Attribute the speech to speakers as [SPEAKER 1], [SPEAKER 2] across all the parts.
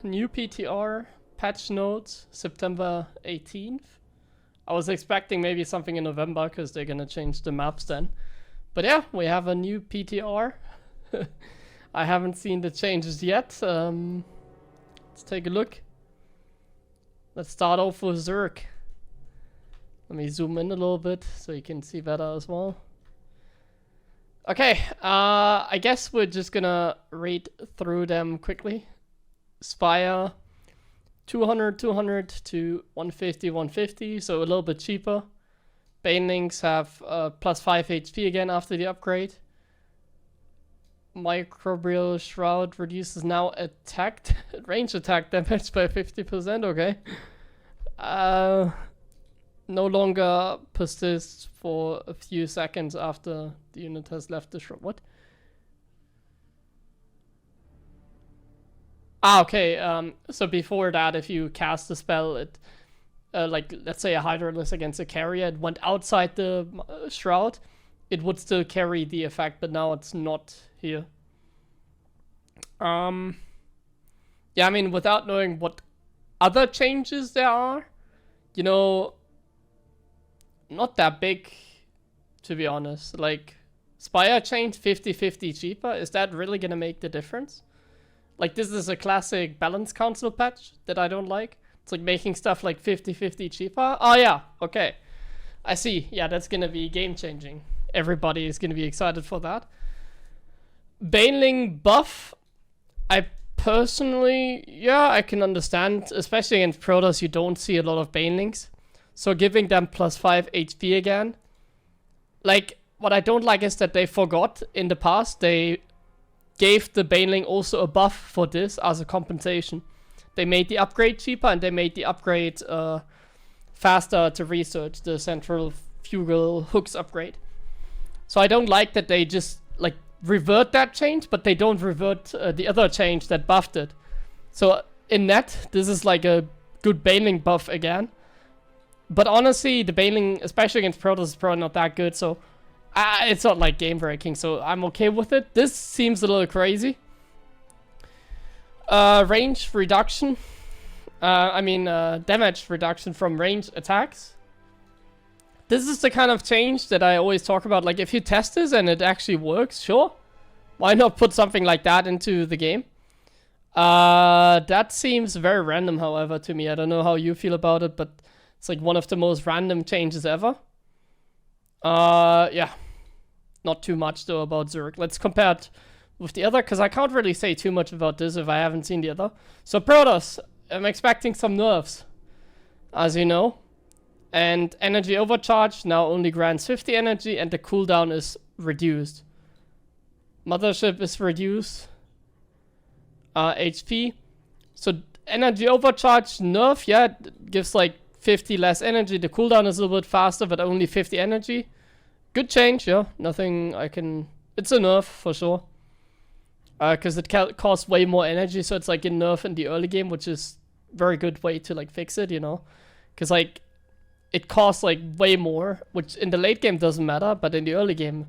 [SPEAKER 1] New PTR, patch notes, September 18th. I was expecting maybe something in November because they're gonna change the maps then. But yeah, we have a new PTR. I haven't seen the changes yet. Let's take a look. Let's start off with Zerg. Let me zoom in a little bit so you can see better as well. Okay, I guess we're just gonna read through them quickly. Spire, 200 to 150, 150, so a little bit cheaper. Banelings have plus 5 HP again after the upgrade. Microbial Shroud reduces now attacked range attack damage by 50%, okay. No longer persists for a few seconds after the unit has left the shroud. What? Ah, okay. So before that, if you cast a spell, it, like, let's say a Hydralisk against a carrier, it went outside the shroud, it would still carry the effect, but now it's not here. Yeah, I mean, without knowing what other changes there are, you know, not that big, to be honest. Like, Spire changed 50-50 cheaper. Is that really gonna make the difference? Like, this is a classic balance council patch that I don't like. It's like making stuff like 50-50 cheaper. Oh yeah, okay. I see. Yeah, that's gonna be game changing. Everybody is gonna be excited for that. Baneling buff. I personally, yeah, I can understand. Especially against Protoss, you don't see a lot of Banelings. So giving them plus 5 HP again. Like, what I don't like is that they forgot in the past. They gave the Baneling also a buff for this as a compensation. They made the upgrade cheaper and they made the upgrade faster to research, the central fugal hooks upgrade. So I don't like that they just like revert that change, but they don't revert the other change that buffed it. So in net, this is like a good Baneling buff again. But honestly, the Baneling, especially against Protoss, is probably not that good, so it's not like game breaking, so I'm okay with it. This seems a little crazy. Range reduction. Damage reduction from range attacks. This is the kind of change that I always talk about. Like, if you test this and it actually works, sure. Why not put something like that into the game? That seems very random, however, to me. I don't know how you feel about it, but it's like one of the most random changes ever. Yeah. Not too much, though, about Zerg. Let's compare it with the other, because I can't really say too much about this if I haven't seen the other. So Protoss, I'm expecting some nerfs, as you know. And energy overcharge now only grants 50 energy, and the cooldown is reduced. Mothership is reduced. HP. So energy overcharge nerf, yeah, it gives like 50 less energy. The cooldown is a little bit faster, but only 50 energy. Good change, yeah. Nothing I can... It's a nerf, for sure. Because it costs way more energy, so it's like a nerf in the early game, which is very good way to like fix it, you know? Because like, it costs like way more, which in the late game doesn't matter, but in the early game,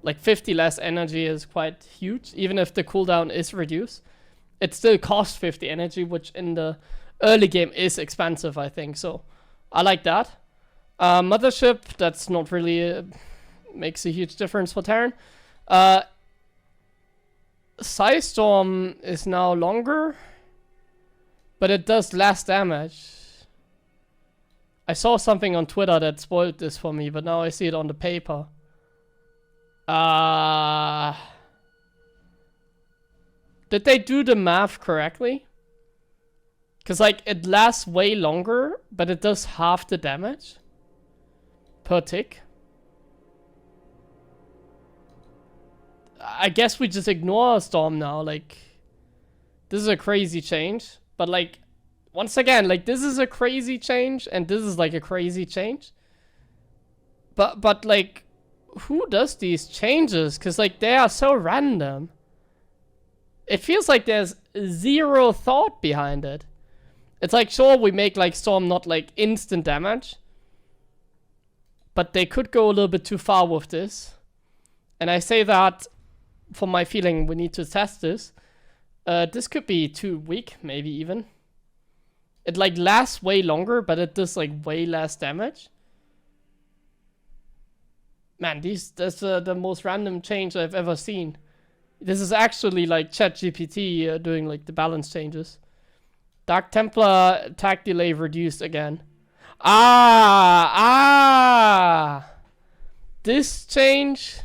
[SPEAKER 1] like 50 less energy is quite huge. Even if the cooldown is reduced, it still costs 50 energy, which in the early game is expensive, I think. So I like that. Mothership, that's not really makes a huge difference for Terran. Psionic Storm is now longer, but it does less damage. I saw something on Twitter that spoiled this for me, but now I see it on the paper. Did they do the math correctly? Because, like, it lasts way longer, but it does half the damage per tick. I guess we just ignore Storm now. Like, this is a crazy change. But, like, once again, like, this is a crazy change, and this is, like, a crazy change. But like, who does these changes? Because, like, they are so random. It feels like there's zero thought behind it. It's like, sure, we make, like, Storm not, like, instant damage. But they could go a little bit too far with this. And I say that, for my feeling, we need to test this. This could be too weak, maybe even. It like lasts way longer, but it does like way less damage. Man, that's the most random change I've ever seen. This is actually like ChatGPT doing like the balance changes. Dark Templar attack delay reduced again. This change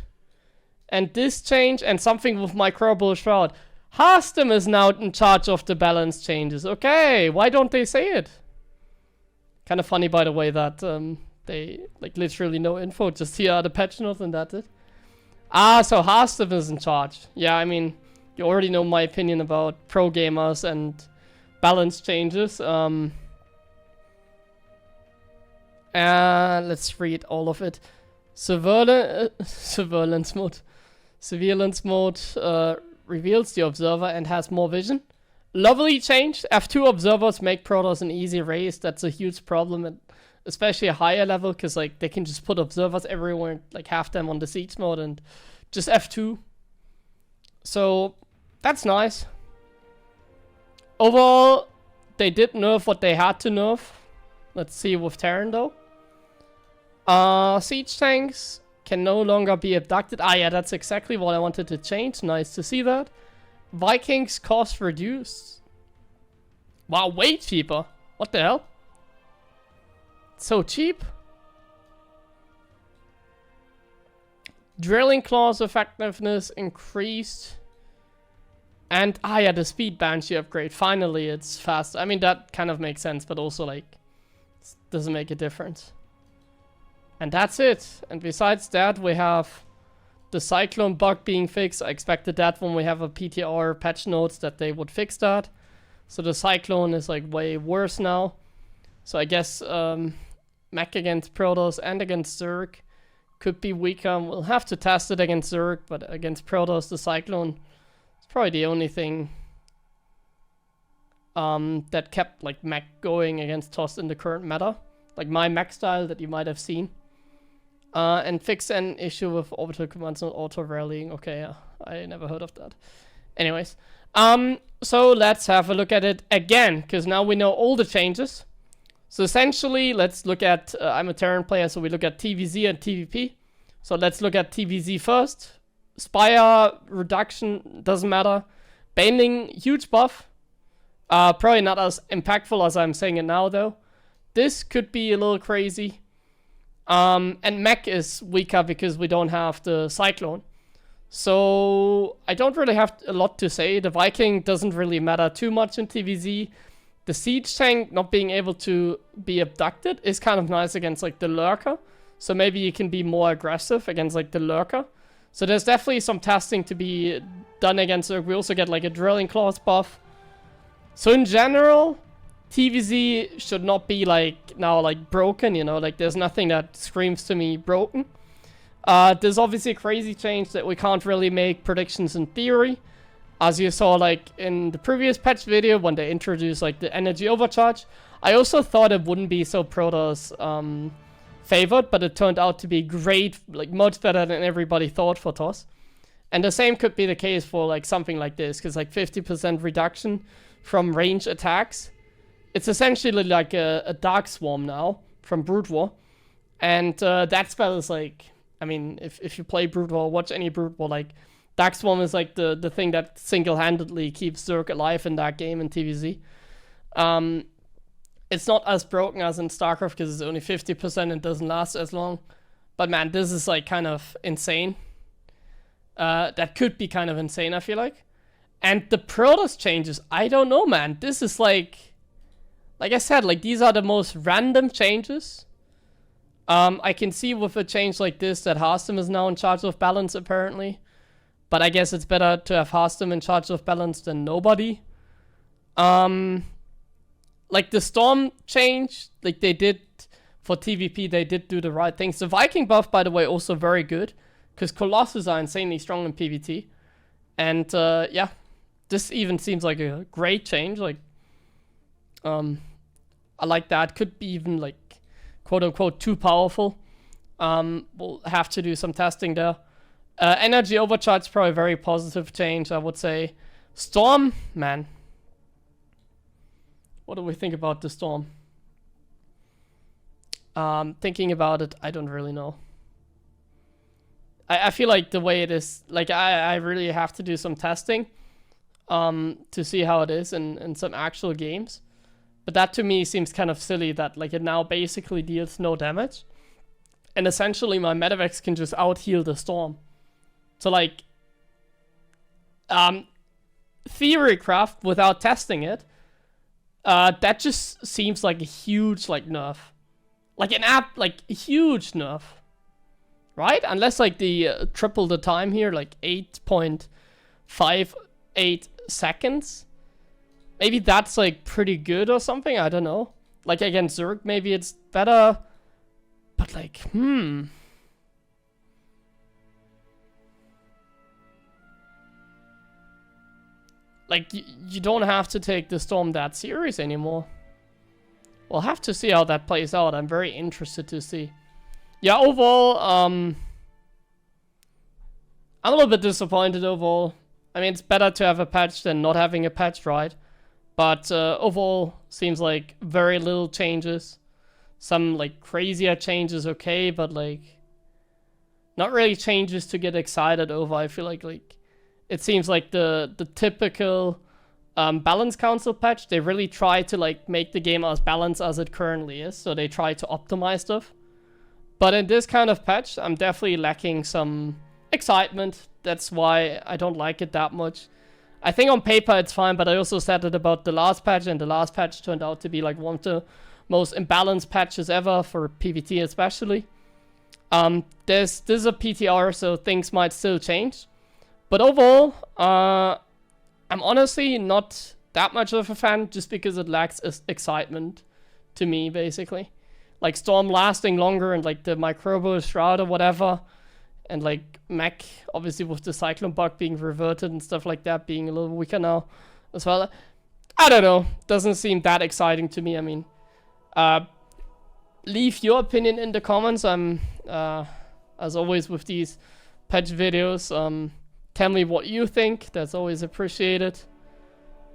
[SPEAKER 1] and something with microbial shroud. Hastem is now in charge of the balance changes. Okay, why don't they say it? Kind of funny, by the way, that they like literally no info. Just here are the patch notes and that's it. So Hastem is in charge. Yeah, I mean, you already know my opinion about pro gamers and balance changes. Let's read all of it. Surveillance mode reveals the observer and has more vision. Lovely change. F2 observers make Protoss an easy race. That's a huge problem, at especially a higher level, because like they can just put observers everywhere, like have them on the siege mode and just F2. So that's nice. Overall, they did nerf what they had to nerf. Let's see with Terran though. Siege tanks can no longer be abducted. Yeah, that's exactly what I wanted to change. Nice to see that. Vikings cost reduced. Wow, way cheaper. What the hell? So cheap. Drilling claws effectiveness increased. And yeah, the speed banshee upgrade. Finally, it's fast. I mean, that kind of makes sense, but also like doesn't make a difference. And that's it. And besides that, we have the Cyclone bug being fixed. I expected that when we have a PTR patch notes that they would fix that. So the Cyclone is like way worse now. So I guess mech against Protoss and against Zerg could be weaker. We'll have to test it against Zerg, but against Protoss, the Cyclone is probably the only thing that kept like mech going against TOS in the current meta. Like my mech style that you might have seen. And fix an issue with orbital commands not auto-rallying. Okay, yeah, I never heard of that. Anyways, so let's have a look at it again, because now we know all the changes. So essentially, let's look at, I'm a Terran player, so we look at TVZ and TvP. So let's look at TVZ first. Spire reduction, doesn't matter. Baneling, huge buff. Probably not as impactful as I'm saying it now, though. This could be a little crazy. And mech is weaker because we don't have the Cyclone. So I don't really have a lot to say. The Viking doesn't really matter too much in TVZ. The siege tank not being able to be abducted is kind of nice against like the Lurker. So maybe you can be more aggressive against like the Lurker. So there's definitely some testing to be done against Zerg. We also get like a drilling claws buff. So in general, TVZ should not be like now like broken, you know, like there's nothing that screams to me broken. There's obviously a crazy change that we can't really make predictions in theory. As you saw like in the previous patch video when they introduced like the energy overcharge. I also thought it wouldn't be so Protoss favored, but it turned out to be great, like much better than everybody thought for TOS. And the same could be the case for like something like this, because like 50% reduction from range attacks. It's essentially like a Dark Swarm now from Brood War. And that spell is like, I mean, if you play Brood War, watch any Brood War, like Dark Swarm is like the thing that single-handedly keeps Zerg alive in that game in TVZ. It's not as broken as in StarCraft because it's only 50% and doesn't last as long. But man, this is like kind of insane. That could be kind of insane, I feel like. And the Protoss changes, I don't know, man. This is like I said, like these are the most random changes. I can see with a change like this that Hastem is now in charge of balance apparently. But I guess it's better to have Hastem in charge of balance than nobody. Like the Storm change, like they did for TvP, they did do the right things. The Viking buff, by the way, also very good. Because Colossus are insanely strong in PvT. And yeah, this even seems like a great change. Like, I like that. Could be even like, quote unquote, too powerful. We'll have to do some testing there. Energy overcharge is probably a very positive change, I would say. Storm, man. What do we think about the Storm? Thinking about it, I don't really know. I feel like the way it is, like I really have to do some testing to see how it is in some actual games. But that to me seems kind of silly that like it now basically deals no damage. And essentially my Medivacs can just out-heal the Storm. So like, Theorycraft without testing it, that just seems like a huge like nerf. Like a huge nerf. Right? Unless like the triple the time here, like 8.58 seconds. Maybe that's like pretty good or something, I don't know. Like against Zerg, maybe it's better. But like, Like, you don't have to take the Storm that serious anymore. We'll have to see how that plays out. I'm very interested to see. Yeah, overall, I'm a little bit disappointed overall. I mean, it's better to have a patch than not having a patch, right? But overall, seems like very little changes. Some, like, crazier changes, okay, but, like, not really changes to get excited over. I feel like it seems like the typical balance council patch, they really try to, like, make the game as balanced as it currently is, so they try to optimize stuff. But in this kind of patch, I'm definitely lacking some excitement. That's why I don't like it that much. I think on paper it's fine, but I also said it about the last patch, and the last patch turned out to be like one of the most imbalanced patches ever for PvT especially. This is a PTR, so things might still change. But overall, I'm honestly not that much of a fan, just because it lacks excitement to me, basically. Like Storm lasting longer, and like the Microbo Shroud or whatever. And like Mech, obviously with the Cyclone bug being reverted and stuff like that, being a little weaker now as well. I don't know, doesn't seem that exciting to me. I mean, leave your opinion in the comments. I'm, as always with these patch videos, tell me what you think, that's always appreciated.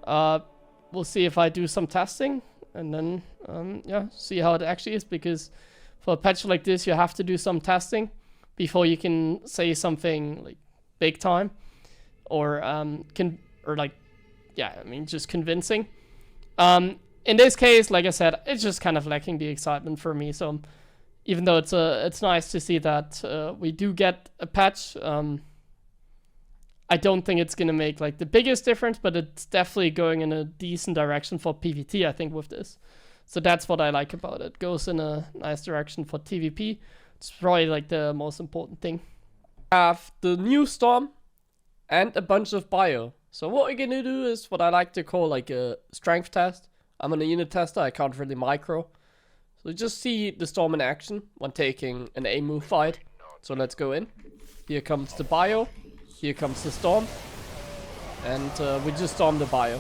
[SPEAKER 1] We'll see if I do some testing, and then, yeah, see how it actually is, because for a patch like this, you have to do some testing before you can say something like big time, or yeah, I mean, just convincing. In this case, like I said, it's just kind of lacking the excitement for me. So even though it's nice to see that we do get a patch, I don't think it's gonna make like the biggest difference, but it's definitely going in a decent direction for PvT, I think, with this. So that's what I like about it. Goes in a nice direction for TvP. It's probably like the most important thing. I have the new Storm and a bunch of bio. So what we're gonna do is what I like to call like a strength test. I'm a unit tester, I can't really micro. So just see the Storm in action when taking an A move fight. So let's go in. Here comes the bio. Here comes the Storm. And we just storm the bio.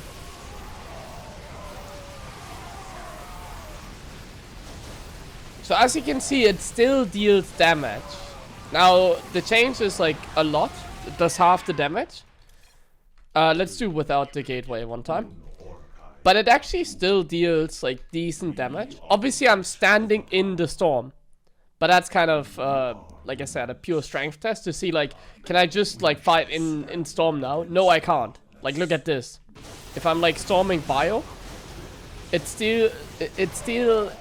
[SPEAKER 1] So as you can see, it still deals damage. Now, the change is like a lot. It does half the damage. Let's do without the gateway one time. But it actually still deals like decent damage. Obviously, I'm standing in the Storm. But that's kind of, like I said, a pure strength test to see like, can I just like fight in Storm now? No, I can't. Like, look at this. If I'm like storming bio, it still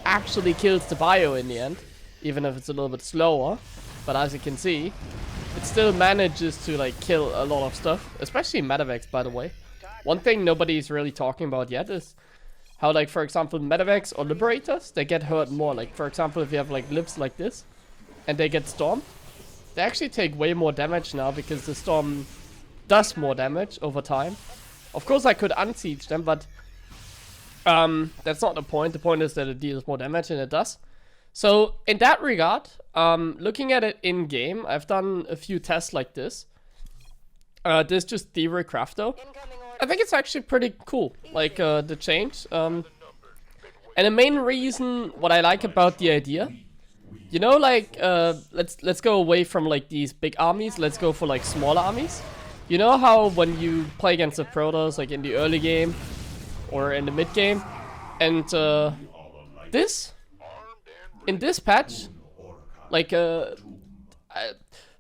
[SPEAKER 1] actually kills the bio in the end, even if it's a little bit slower. But as you can see, it still manages to like kill a lot of stuff, especially Medivacs, by the way. One thing nobody's really talking about yet is how, like, for example, Medivacs or Liberators, they get hurt more. Like, for example, if you have like Libs like this and they get Storm, they actually take way more damage now because the Storm does more damage over time. Of course, I could unsiege them, but that's not the point. The point is that it deals more damage, and it does. So in that regard, looking at it in game, I've done a few tests like this. This just Theorycraft though. I think it's actually pretty cool, like the change. And the main reason what I like about the idea, you know, like let's go away from like these big armies. Let's go for like smaller armies. You know how when you play against the Protoss, like in the early game or in the mid game, and in this patch, like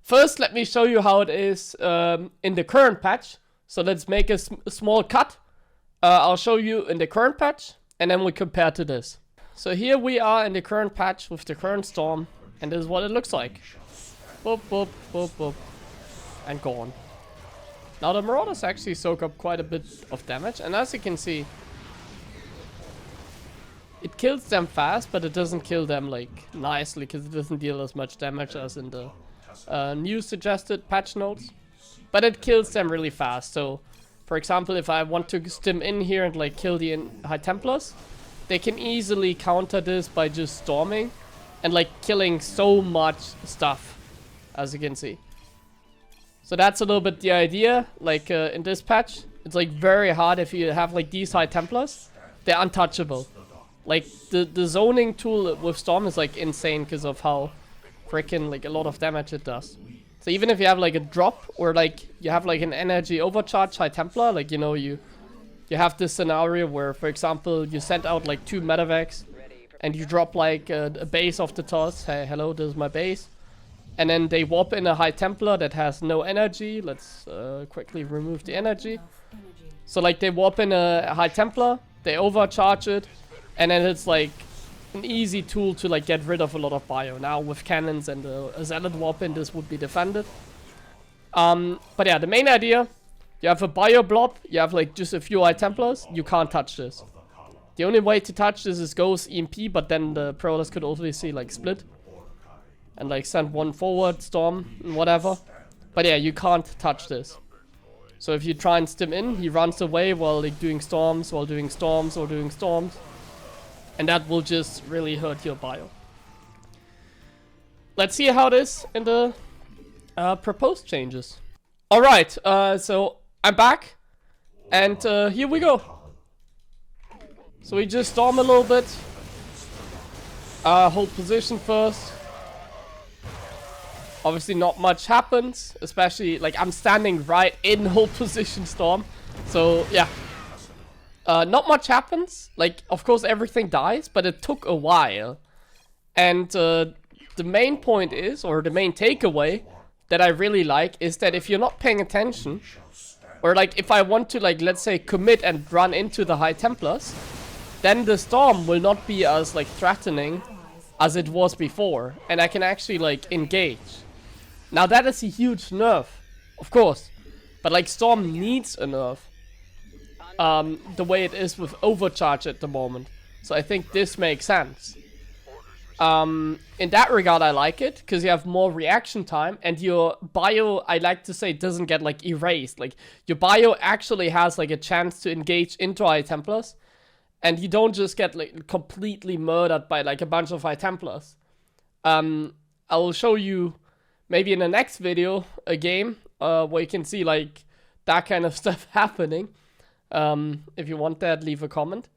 [SPEAKER 1] first let me show you how it is in the current patch. So let's make a small cut. I'll show you in the current patch, and then we compare to this. So here we are in the current patch with the current storm, and this is what it looks like. Boop, boop, boop, boop. And gone. Now the Marauders actually soak up quite a bit of damage, and as you can see, it kills them fast, but it doesn't kill them like nicely, because it doesn't deal as much damage as in the new suggested patch notes. But it kills them really fast. So, for example, if I want to stim in here and like kill the High Templars, they can easily counter this by just storming and like killing so much stuff, as you can see. So that's a little bit the idea. Like in this patch, it's like very hard if you have like these High Templars. They're untouchable. Like the zoning tool with Storm is like insane because of how freaking like a lot of damage it does. So even if you have like a drop or like you have like an energy overcharge High Templar, like you know you have this scenario where, for example, you send out like 2 medevacs and you drop like a base of the toss. Hey, hello, this is my base. And then they warp in a High Templar that has no energy. Let's quickly remove the energy. So like they warp in a High Templar, they overcharge it, and then it's like an easy tool to like get rid of a lot of bio. Now with cannons and a Zealot warp in, this would be defended. But yeah, the main idea, you have a bio blob, you have like just a few High Templars, you can't touch this. The only way to touch this is Ghost EMP, but then the Protoss could obviously like split and like send one forward, storm, and whatever. But yeah, you can't touch this. So if you try and stim in, he runs away while like doing storms, while doing storms, or doing storms. And that will just really hurt your bio. Let's see how it is in the proposed changes. Alright, so I'm back. And here we go. So we just storm a little bit. Hold position first. Obviously not much happens, especially like I'm standing right in hold position storm. So yeah, not much happens. Like of course everything dies, but it took a while. And the main point is, or the main takeaway that I really like, is that if you're not paying attention, or like if I want to like let's say commit and run into the High Templars, then the storm will not be as like threatening as it was before, and I can actually like engage. Now that is a huge nerf, of course, but like Storm needs a nerf, the way it is with overcharge at the moment. So I think this makes sense. In that regard I like it, because you have more reaction time, and your bio, I like to say, doesn't get like erased. Like your bio actually has like a chance to engage into High Templars, and you don't just get like completely murdered by like a bunch of High Templars. I will show you maybe in the next video a game where you can see like that kind of stuff happening. If you want that, leave a comment.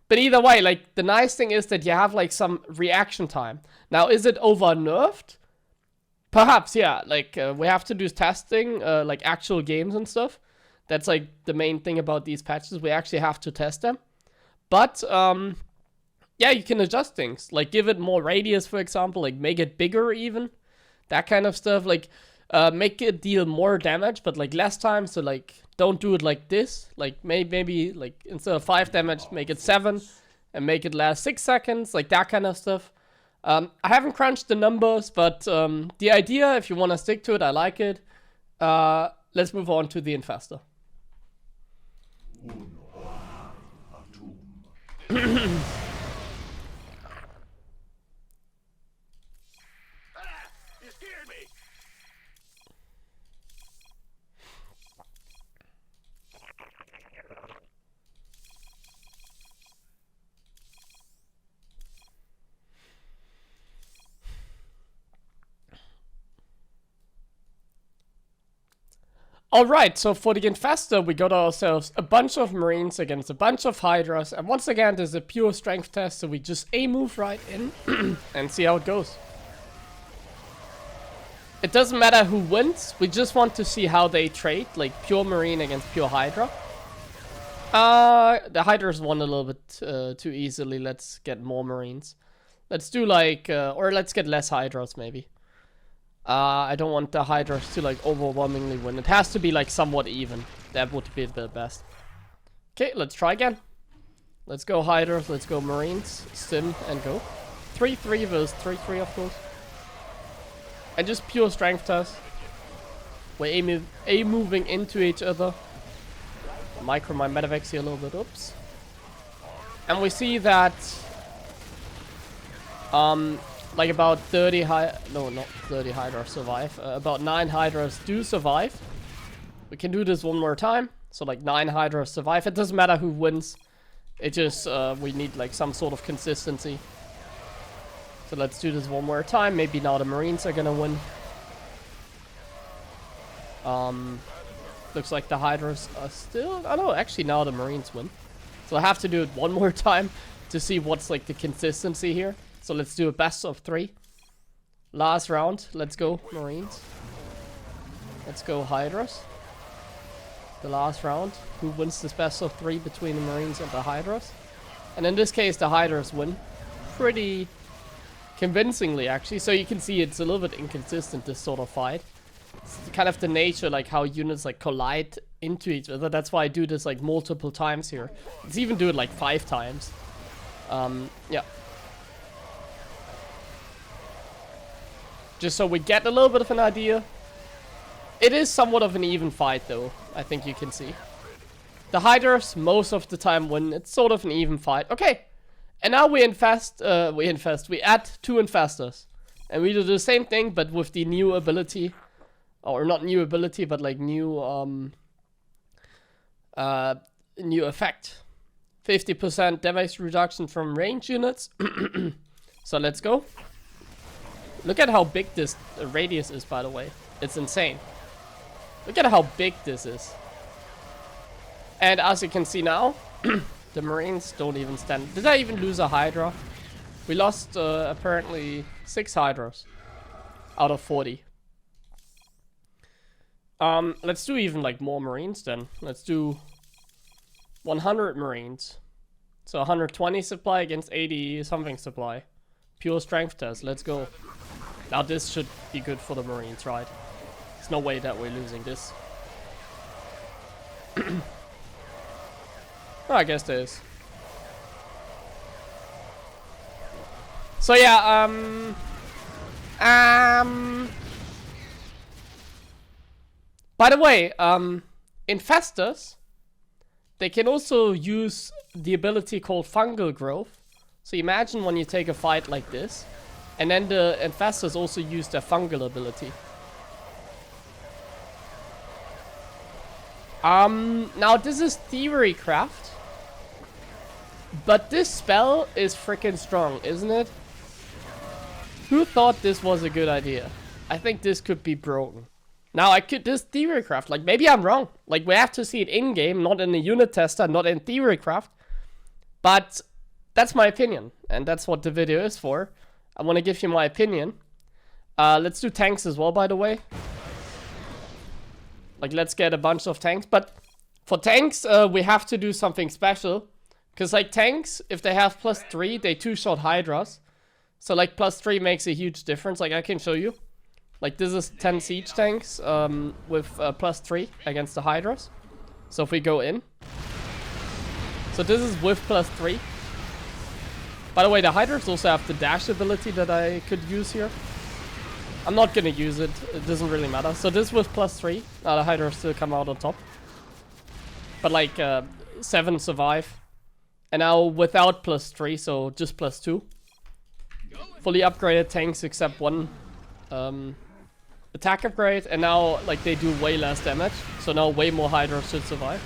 [SPEAKER 1] But either way, like the nice thing is that you have like some reaction time. Now, is it over nerfed? Perhaps, yeah. Like we have to do testing, like actual games and stuff. That's like the main thing about these patches. We actually have to test them. But yeah, you can adjust things. Like give it more radius, for example. Like make it bigger even. That kind of stuff. Like make it deal more damage, but like less time. So like don't do it like this. Like maybe like instead of 5 damage, make it 7 and make it last 6 seconds. Like that kind of stuff. I haven't crunched the numbers, but the idea, if you want to stick to it, I like it. Let's move on to the Infestor. Alright, so for the Infestor, we got ourselves a bunch of Marines against a bunch of Hydras, and once again, there's a pure strength test, so we just move right in and see how it goes. It doesn't matter who wins. We just want to see how they trade, like pure Marine against pure Hydra. The Hydra's won a little bit too easily. Let's get more Marines. Let's do like, or let's get less Hydras maybe. I don't want the Hydras to like overwhelmingly win. It has to be like somewhat even. That would be the best. Okay, let's try again. Let's go Hydras, let's go Marines, Sim, and go. 3-3 versus 3-3 of course. And just pure strength test. We're A-moving into each other. Micro my medevacs here a little bit, oops. And we see that like about 30 no, not 30 Hydras survive. About 9 Hydras do survive. We can do this one more time. So like 9 Hydras survive. It doesn't matter who wins. It just, we need like some sort of consistency. So let's do this one more time. Maybe now the Marines are gonna win. Looks like the Hydras are still... I don't know, actually now the Marines win. So I have to do it one more time to see what's like the consistency here. So let's do a best of 3. Last round. Let's go Marines. Let's go Hydras. The last round. Who wins this best of 3 between the Marines and the Hydras? And in this case the Hydras win. Pretty convincingly actually. So you can see it's a little bit inconsistent, this sort of fight. It's kind of the nature, like how units like collide into each other. That's why I do this like multiple times here. Let's even do it like 5 times. Yeah. Just so we get a little bit of an idea. It is somewhat of an even fight though, I think you can see. The Hydras most of the time win. It's sort of an even fight. Okay. And now we infest, we add 2 Infestors. And we do the same thing, but with the new ability. Or not new ability, but like new new effect. 50% damage reduction from range units. So let's go. Look at how big this radius is, by the way. It's insane. Look at how big this is. And as you can see now, the Marines don't even stand. Did I even lose a Hydra? We lost apparently 6 Hydras out of 40. Let's do even like more Marines then. Let's do 100 Marines. So 120 supply against 80 something supply. Pure strength test. Let's go. Now this should be good for the Marines, right? There's no way that we're losing this. Oh, I guess there is. So yeah, by the way, Infestors, they can also use the ability called fungal growth. So imagine when you take a fight like this, and then the Infestors also use their fungal ability. Now this is theory craft, but this spell is freaking strong, isn't it? Who thought this was a good idea? I think this could be broken. Now I could, this theory craft, like maybe I'm wrong. Like we have to see it in game, not in the unit tester, not in theory craft. But that's my opinion, and that's what the video is for. I want to give you my opinion. Let's do tanks as well, by the way. Like let's get a bunch of tanks, but for tanks we have to do something special. Because like tanks, if they have +3, they 2-shot Hydras. So like +3 makes a huge difference. Like I can show you. Like this is 10 siege tanks with +3 against the Hydras. So if we go in. So this is with +3. By the way, the Hydras also have the dash ability that I could use here. I'm not gonna use it. It doesn't really matter. So this with +3. Now the Hydras still come out on top. But like 7 survive. And now without +3, so just +2. Fully upgraded tanks except 1 attack upgrade. And now like they do way less damage. So now way more Hydras should survive.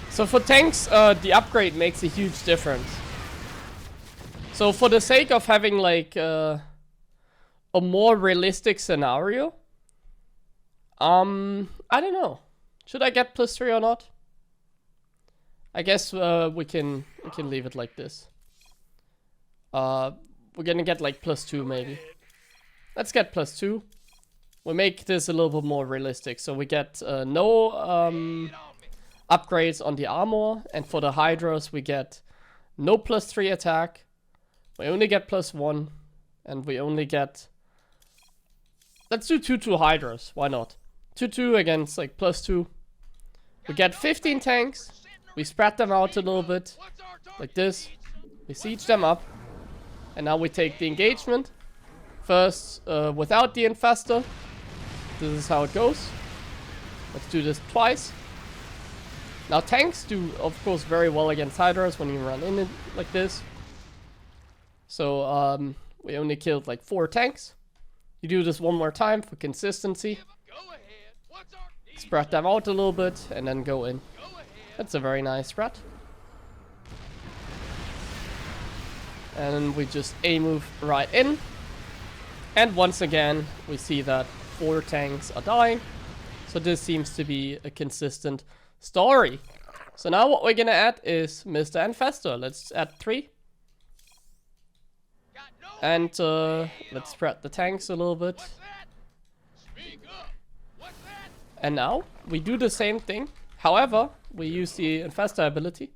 [SPEAKER 1] So for tanks, the upgrade makes a huge difference. So for the sake of having like a more realistic scenario, I don't know. Should I get +3 or not? I guess we can leave it like this. we're gonna get like +2 maybe. Let's get +2. We make this a little bit more realistic. So we get no upgrades on the armor. And for the Hydras, we get no +3 attack. We only get +1. And we only get... Let's do 2/2 Hydras. Why not? 2/2 against like +2. We get 15 tanks. We spread them out a little bit. Like this. We siege them up. And now we take the engagement. First, without the Infestor. This is how it goes. Let's do this twice. Now tanks do, of course, very well against Hydras when you run in it like this. So, we only killed like 4 tanks. You do this one more time for consistency. Spread them out a little bit and then go in. That's a very nice spread. And we just A-move right in. And once again, we see that 4 tanks are dying. So this seems to be a consistent story. So now what we're gonna add is Mr. Infestor. Let's add 3. And let's spread the tanks a little bit. And now we do the same thing. However, we use the Infestor ability.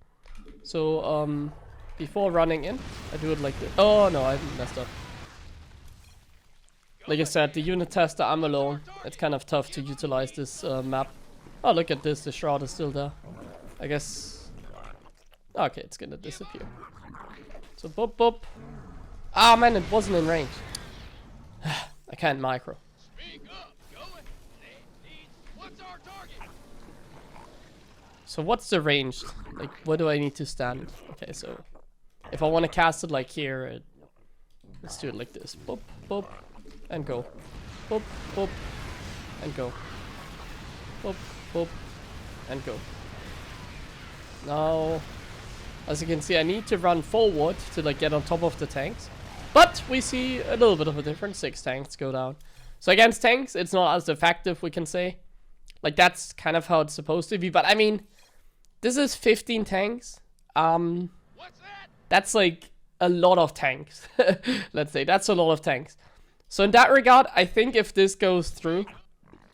[SPEAKER 1] So before running in, I do it like this. Oh no, I messed up. Like I said, the unit tester, I'm alone. It's kind of tough to utilize this map. Oh, look at this. The shroud is still there. I guess... Okay, it's gonna disappear. So, boop, boop. Ah, man, it wasn't in range. I can't micro. So, what's the range? Like, where do I need to stand? Okay, so... If I want to cast it like here, let's do it like this. Boop, boop. And go. Boop, boop. And go. Boop, boop. And go. Now, as you can see, I need to run forward to like get on top of the tanks. But we see a little bit of a difference. 6 tanks go down. So against tanks, it's not as effective, we can say. Like, that's kind of how it's supposed to be. But I mean, this is 15 tanks. That's like a lot of tanks. Let's say that's a lot of tanks. So in that regard, I think if this goes through,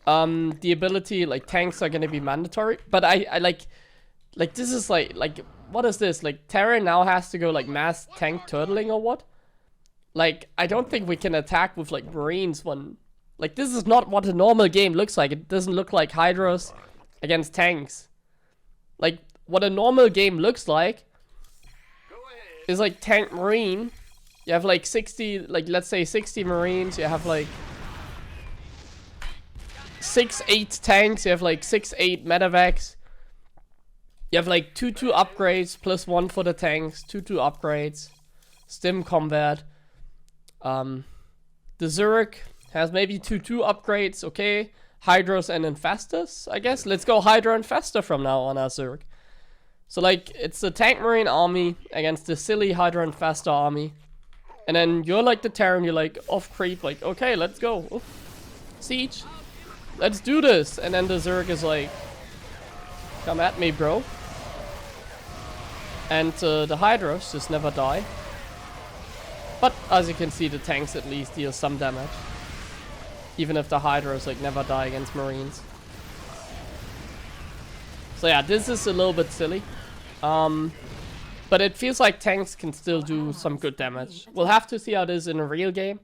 [SPEAKER 1] the ability, like, tanks are gonna be mandatory. But I like this is like, what is this? Like, Terran now has to go, like, mass tank turtling or what? Like, I don't think we can attack with, like, Marines when... Like, this is not what a normal game looks like. It doesn't look like Hydras against tanks. Like, what a normal game looks like is, like, tank Marine. You have like 60, like let's say 60 Marines, you have like 6-8 tanks, you have like 6-8 medevacs. You have like 2/2 upgrades, +1 for the tanks, 2/2 upgrades, stim combat. The Zurich has maybe 2/2 upgrades, okay. Hydras and Infestors, I guess. Let's go Hydra Infestor from now on our Zurich. So like, it's the tank Marine army against the silly Hydra Infestor army. And then you're like the Terran, you're like off creep, like, okay, let's go. Oof. Siege. Let's do this. And then the Zerg is like, come at me, bro. And the Hydras just never die. But as you can see, the tanks at least deal some damage. Even if the Hydras like never die against Marines. So yeah, this is a little bit silly. But it feels like tanks can still do some good damage. We'll have to see how it is in a real game.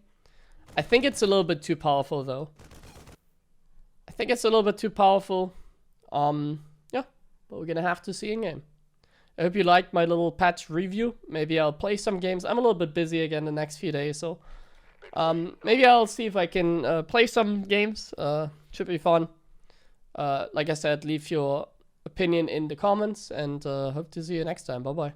[SPEAKER 1] I think it's a little bit too powerful though. I think it's a little bit too powerful. Yeah, but we're gonna have to see in game. I hope you liked my little patch review. Maybe I'll play some games. I'm a little bit busy again the next few days, so maybe I'll see if I can play some games. Should be fun. Like I said, leave your opinion in the comments, and hope to see you next time. Bye bye.